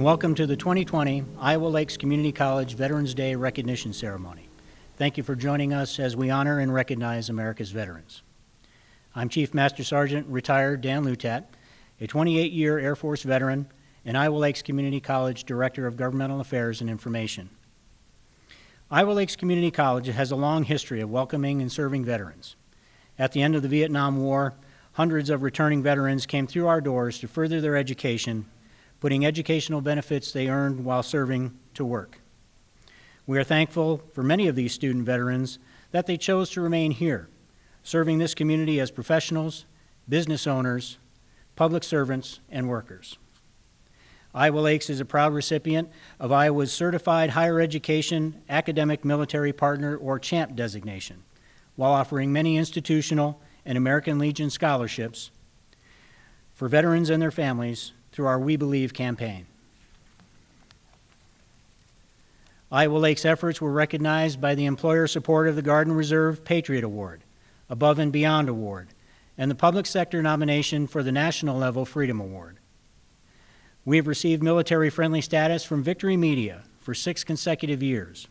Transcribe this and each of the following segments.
welcome to the 2020 Iowa Lakes Community College Veterans Day Recognition Ceremony. Thank you for joining us as we honor and recognize America's veterans. I'm Chief Master Sergeant retired Dan Lutat, a 28-year Air Force veteran and Iowa Lakes Community College Director of Governmental Affairs and Information. Iowa Lakes Community College has a long history of welcoming and serving veterans. At the end of the Vietnam War, hundreds of returning veterans came through our doors to further their education, putting educational benefits they earned while serving to work. We are thankful for many of these student veterans that they chose to remain here, serving this community as professionals, business owners, public servants, and workers. Iowa Lakes is a proud recipient of Iowa's Certified Higher Education Academic Military Partner, or CHAMP designation, while offering many institutional and American Legion scholarships for veterans and their families through our We Believe campaign. Iowa Lakes' efforts were recognized by the employer support of the Guard and Reserve Patriot Award, Above and Beyond Award, and the public sector nomination for the National Level Freedom Award. We have received military-friendly status from Victory Media for 6 consecutive years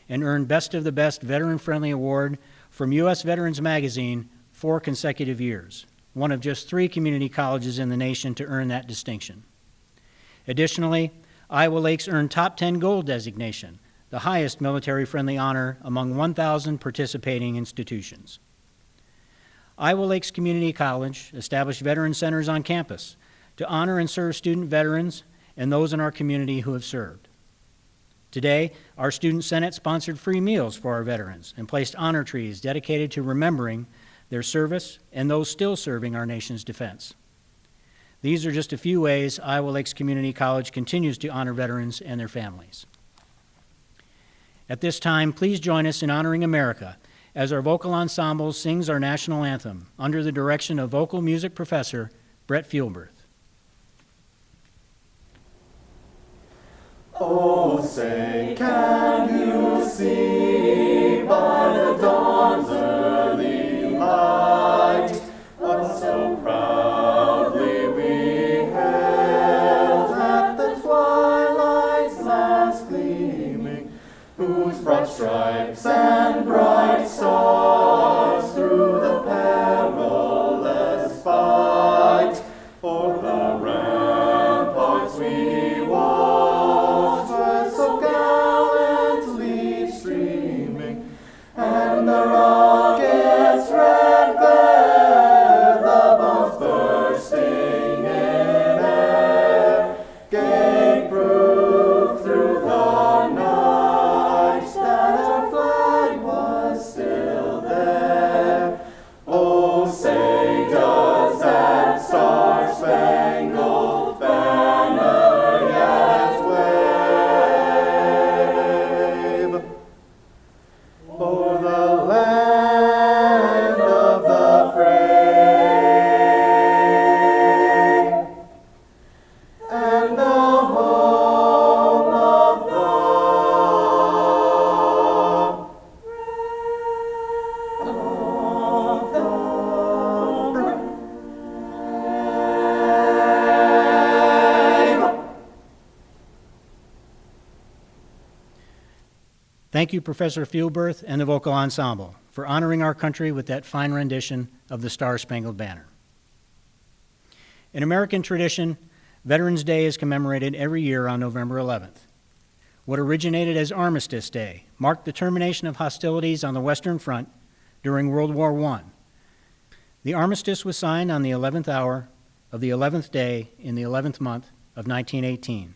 and earned Best of the Best Veteran-Friendly Award from U.S. Veterans Magazine 4 consecutive years, one of just 3 community colleges in the nation to earn that distinction. Additionally, Iowa Lakes earned Top 10 Gold designation, the highest military-friendly honor among 1,000 participating institutions. Iowa Lakes Community College established veteran centers on campus to honor and serve student veterans and those in our community who have served. Today, our Student Senate sponsored free meals for our veterans and placed honor trees dedicated to remembering their service and those still serving our nation's defense. These are just a few ways Iowa Lakes Community College continues to honor veterans and their families. At this time, please join us in honoring America as our vocal ensemble sings our national anthem under the direction of vocal music professor Brett Fuelberth. Oh, say, can you see by the dawn's early light what so proudly we hailed at the twilight's last gleaming, whose broad stripes and bright stars through the perilous fight o'er the ramparts we watched were so gallantly streaming, and the rocket's red glare, the bombs bursting in air, gave proof through the night that our flag was still there. Oh, say, does that star-spangled banner yet wave o'er the land of the brave and the home of the brave? Thank you, Professor Fuelberth and the vocal ensemble, for honoring our country with that fine rendition of the Star-Spangled Banner. In American tradition, Veterans Day is commemorated every year on November 11th. What originated as Armistice Day marked the termination of hostilities on the Western Front during World War I. The armistice was signed on the 11th hour of the 11th day in the 11th month of 1918,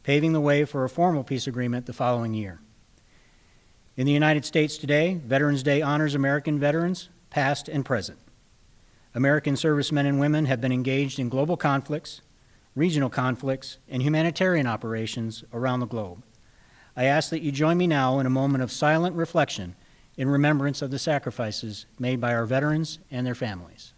paving the way for a formal peace agreement the following year. In the United States today, Veterans Day honors American veterans, past and present. American servicemen and women have been engaged in global conflicts, regional conflicts, and humanitarian operations around the globe. I ask that you join me now in a moment of silent reflection in remembrance of the sacrifices made by our veterans and their families.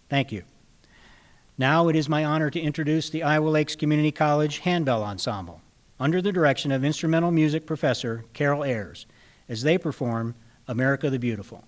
Thank you. Now it is my honor to introduce the Iowa Lakes Community College Handbell Ensemble under the direction of instrumental music professor Carol Ayers as they perform America the Beautiful.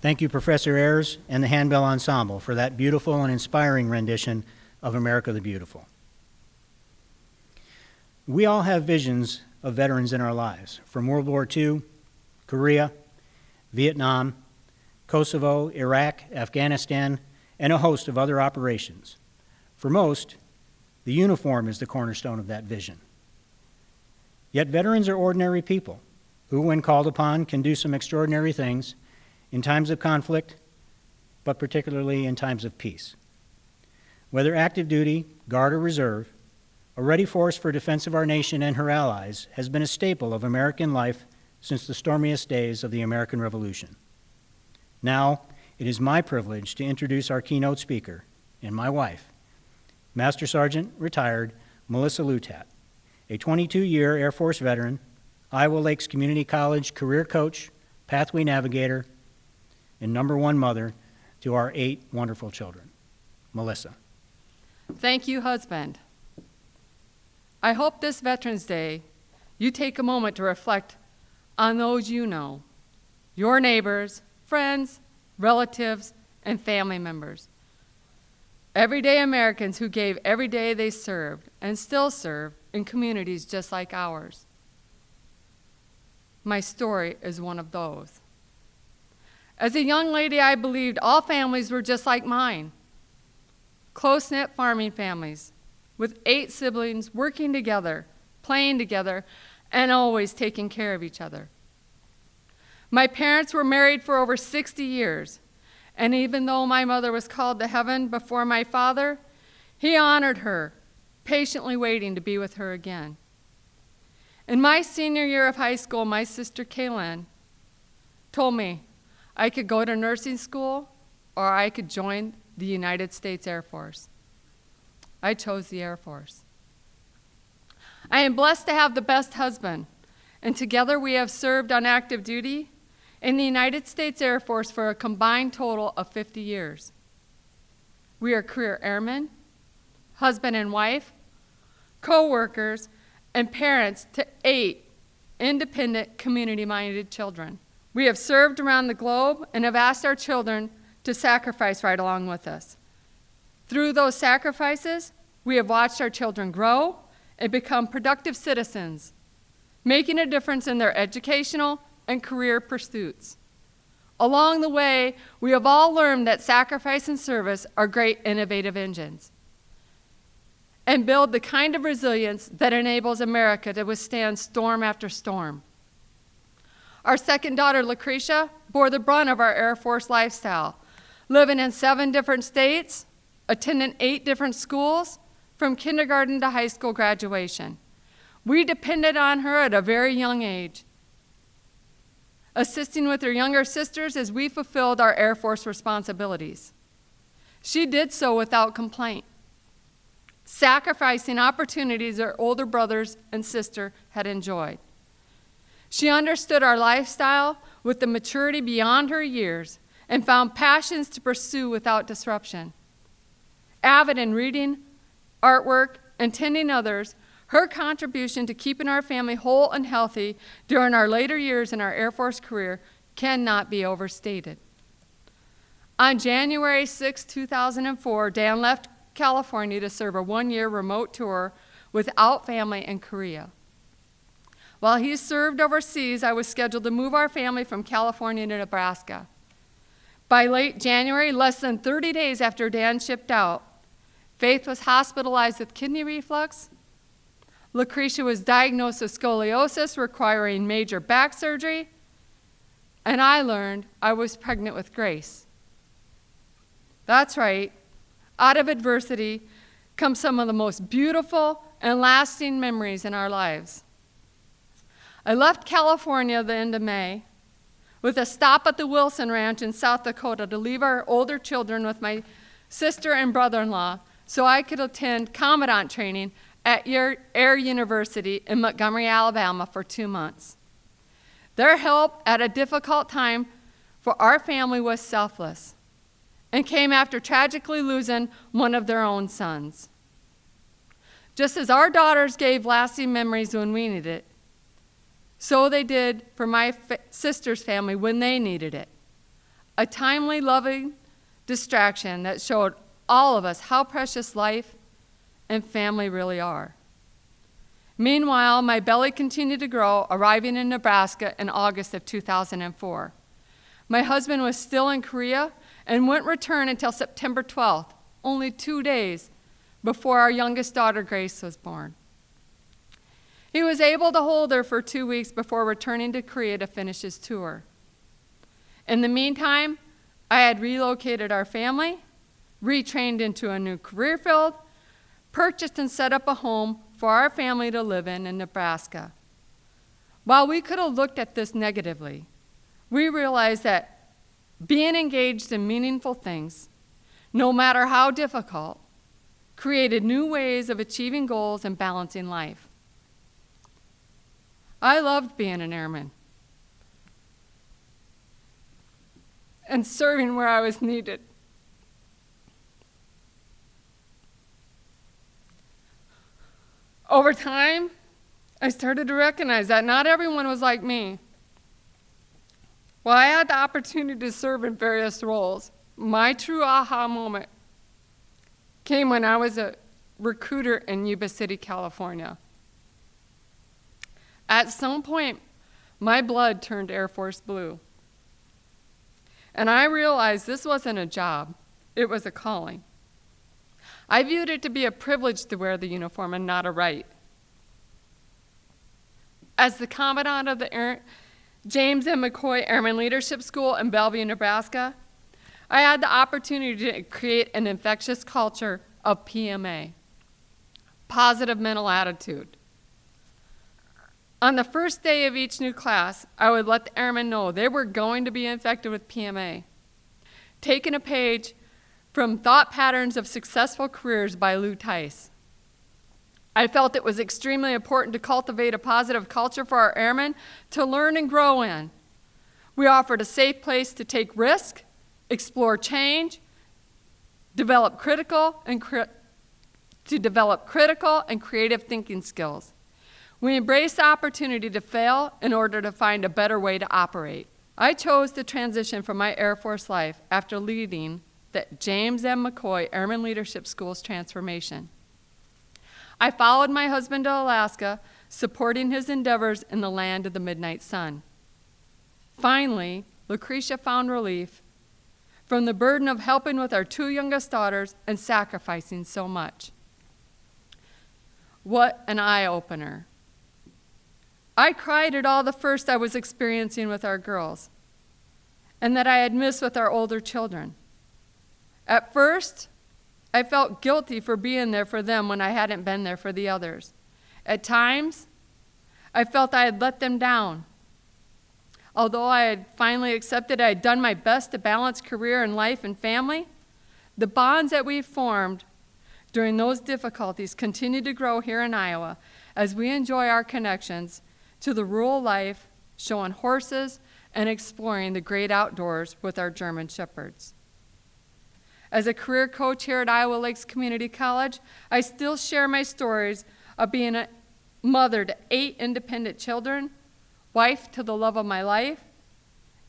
Thank you, Professor Ayers and the Handbell Ensemble, for that beautiful and inspiring rendition of America the Beautiful. We all have visions of veterans in our lives, from World War II Korea, Vietnam, Kosovo, Iraq, Afghanistan, and a host of other operations. For most, the uniform is the cornerstone of that vision. Yet veterans are ordinary people who, when called upon, can do some extraordinary things in times of conflict, but particularly in times of peace. Whether active duty, Guard, or Reserve, a ready force for defense of our nation and her allies has been a staple of American life since the stormiest days of the American Revolution. Now, it is my privilege to introduce our keynote speaker and my wife, Master Sergeant retired Melissa Lutat, a 22-year Air Force veteran, Iowa Lakes Community College career coach, pathway navigator, and #1 mother to our 8 wonderful children. Melissa. Thank you, husband. I hope this Veterans Day you take a moment to reflect on those you know, your neighbors, friends, relatives, and family members. Everyday Americans who gave every day they served and still serve in communities just like ours. My story is one of those. As a young lady, I believed all families were just like mine. Close-knit farming families with 8 siblings working together, playing together, and always taking care of each other. My parents were married for over 60 years, and even though my mother was called to heaven before my father, he honored her, patiently waiting to be with her again. In my senior year of high school, my sister Kaylin told me I could go to nursing school or I could join the United States Air Force. I chose the Air Force. I am blessed to have the best husband, and together we have served on active duty in the United States Air Force for a combined total of 50 years. We are career airmen, husband and wife, co-workers, and parents to 8 independent, community-minded children. We have served around the globe and have asked our children to sacrifice right along with us. Through those sacrifices, we have watched our children grow and become productive citizens, making a difference in their educational and career pursuits. Along the way, we have all learned that sacrifice and service are great innovative engines and build the kind of resilience that enables America to withstand storm after storm. Our second daughter, Lucretia, bore the brunt of our Air Force lifestyle, living in 7 different states, attending 8 different schools, from kindergarten to high school graduation. We depended on her at a very young age, assisting with her younger sisters as we fulfilled our Air Force responsibilities. She did so without complaint, sacrificing opportunities her older brothers and sister had enjoyed. She understood our lifestyle with the maturity beyond her years and found passions to pursue without disruption. Avid in reading, artwork, and tending others, her contribution to keeping our family whole and healthy during our later years in our Air Force career cannot be overstated. On January 6, 2004, Dan left California to serve a 1-year remote tour without family in Korea. While he served overseas, I was scheduled to move our family from California to Nebraska. By late January, less than 30 days after Dan shipped out, Faith was hospitalized with kidney reflux. Lucretia was diagnosed with scoliosis requiring major back surgery. And I learned I was pregnant with Grace. That's right. Out of adversity come some of the most beautiful and lasting memories in our lives. I left California the end of May with a stop at the Wilson Ranch in South Dakota to leave our older children with my sister and brother-in-law so I could attend Commandant training at Air University in Montgomery, Alabama for 2 months. Their help at a difficult time for our family was selfless and came after tragically losing one of their own sons. Just as our daughters gave lasting memories when we needed it, so they did for my sister's family when they needed it. A timely, loving distraction that showed all of us how precious life and family really are. Meanwhile, my belly continued to grow, arriving in Nebraska in August of 2004. My husband was still in Korea and wouldn't return until September 12th, only 2 days before our youngest daughter, Grace, was born. He was able to hold her for 2 weeks before returning to Korea to finish his tour. In the meantime, I had relocated our family, retrained into a new career field, purchased and set up a home for our family to live in Nebraska. While we could have looked at this negatively, we realized that being engaged in meaningful things, no matter how difficult, created new ways of achieving goals and balancing life. I loved being an airman and serving where I was needed. Over time, I started to recognize that not everyone was like me. While I had the opportunity to serve in various roles, my true aha moment came when I was a recruiter in Yuba City, California. At some point, my blood turned Air Force blue. And I realized this wasn't a job, it was a calling. I viewed it to be a privilege to wear the uniform and not a right. As the commandant of the James M. McCoy Airman Leadership School in Bellevue, Nebraska, I had the opportunity to create an infectious culture of PMA, positive mental attitude. On the first day of each new class, I would let the airmen know they were going to be infected with PMA, taking a page from Thought Patterns of Successful Careers by Lou Tice. I felt it was extremely important to cultivate a positive culture for our airmen to learn and grow in. We offered a safe place to take risk, explore change, develop critical and creative thinking skills. We embraced the opportunity to fail in order to find a better way to operate. I chose to transition from my Air Force life after leading the James M. McCoy Airman Leadership School's transformation. I followed my husband to Alaska, supporting his endeavors in the land of the midnight sun. Finally, Lucretia found relief from the burden of helping with our 2 youngest daughters and sacrificing so much. What an eye-opener. I cried at all the first I was experiencing with our girls, and that I had missed with our older children. At first, I felt guilty for being there for them when I hadn't been there for the others. At times, I felt I had let them down. Although I had finally accepted I had done my best to balance career and life and family, the bonds that we formed during those difficulties continue to grow here in Iowa as we enjoy our connections to the rural life, showing horses and exploring the great outdoors with our German shepherds. As a career coach here at Iowa Lakes Community College, I still share my stories of being a mother to 8 independent children, wife to the love of my life,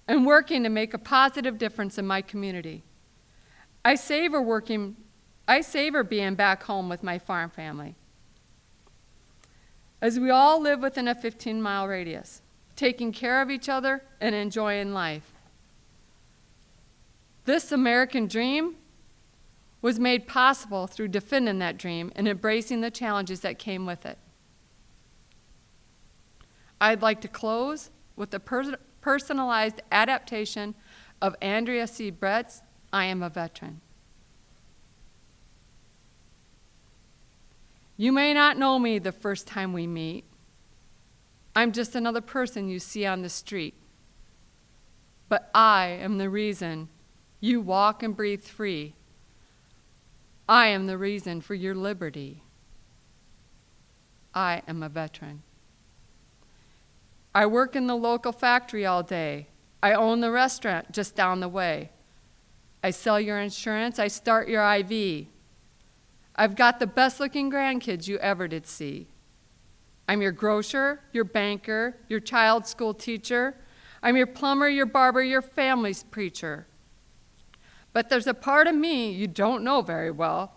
and working to make a positive difference in my community. I savor being back home with my farm family. As we all live within a 15-mile radius, taking care of each other and enjoying life. This American dream was made possible through defending that dream and embracing the challenges that came with it. I'd like to close with a personalized adaptation of Andrea C. Brett's I Am a Veteran. You may not know me the first time we meet. I'm just another person you see on the street. But I am the reason you walk and breathe free. I am the reason for your liberty. I am a veteran. I work in the local factory all day. I own the restaurant just down the way. I sell your insurance. I start your IV. I've got the best-looking grandkids you ever did see. I'm your grocer, your banker, your child's school teacher. I'm your plumber, your barber, your family's preacher. But there's a part of me you don't know very well.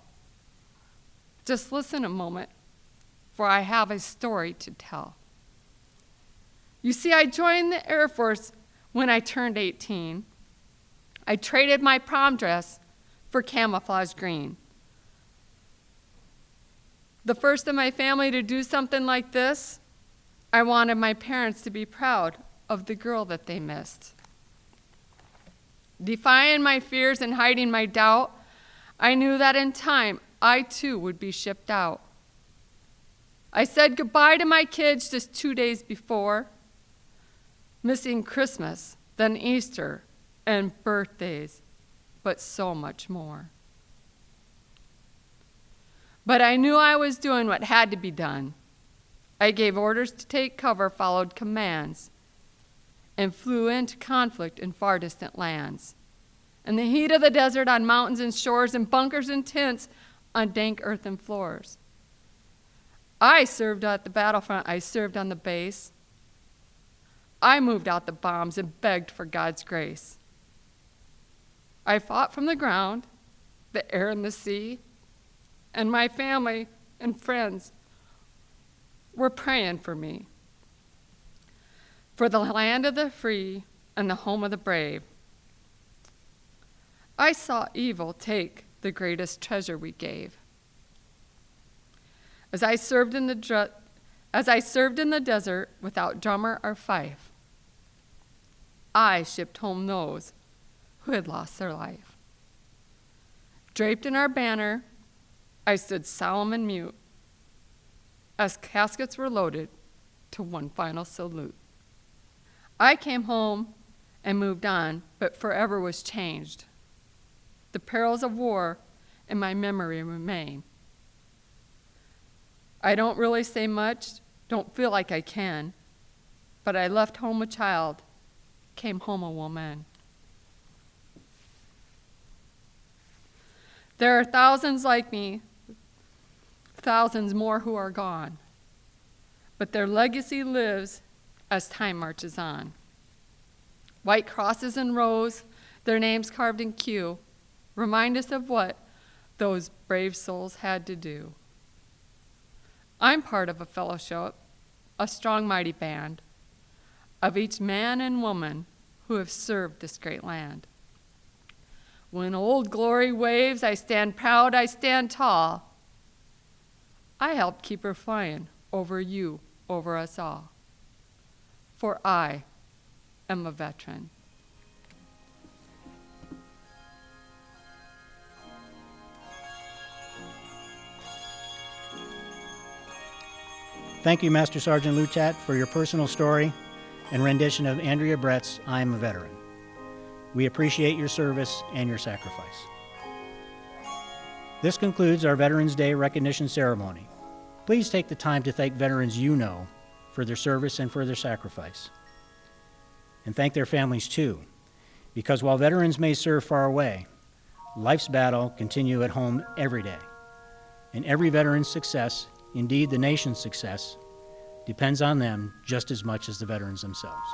Just listen a moment. for I have a story to tell. You see, I joined the Air Force when I turned 18. I traded my prom dress for camouflage green. The first in my family to do something like this, I wanted my parents to be proud of the girl that they missed. Defying my fears and hiding my doubt, I knew that in time I too would be shipped out. I said goodbye to my kids just 2 days before, missing Christmas, then Easter, and birthdays, but so much more. But I knew I was doing what had to be done. I gave orders to take cover, followed commands, and flew into conflict in far distant lands. In the heat of the desert, on mountains and shores, in bunkers and tents, on dank earthen floors. I served at the battlefront, I served on the base. I moved out the bombs and begged for God's grace. I fought from the ground, the air and the sea, and my family and friends were praying for me. For the land of the free and the home of the brave. I saw evil take the greatest treasure we gave. As I served in the desert without drummer or fife, I shipped home those who had lost their life. Draped in our banner, I stood solemn and mute as caskets were loaded to one final salute. I came home and moved on, but forever was changed. The perils of war in my memory remain. I don't really say much, don't feel like I can, but I left home a child, came home a woman. There are thousands like me, thousands more who are gone, but their legacy lives as time marches on. White crosses in rows, their names carved in Q, remind us of what those brave souls had to do. I'm part of a fellowship, a strong, mighty band of each man and woman who have served this great land. When old glory waves, I stand proud, I stand tall. I helped keep her flying over you, over us all. For I am a veteran. Thank you, Master Sergeant Luchat, for your personal story and rendition of Andrea Brett's I Am a Veteran. We appreciate your service and your sacrifice. This concludes our Veterans Day recognition ceremony. Please take the time to thank veterans you know for their service and for their sacrifice. And thank their families too, because while veterans may serve far away, life's battle continue at home every day. And every veteran's success, indeed the nation's success, depends on them just as much as the veterans themselves.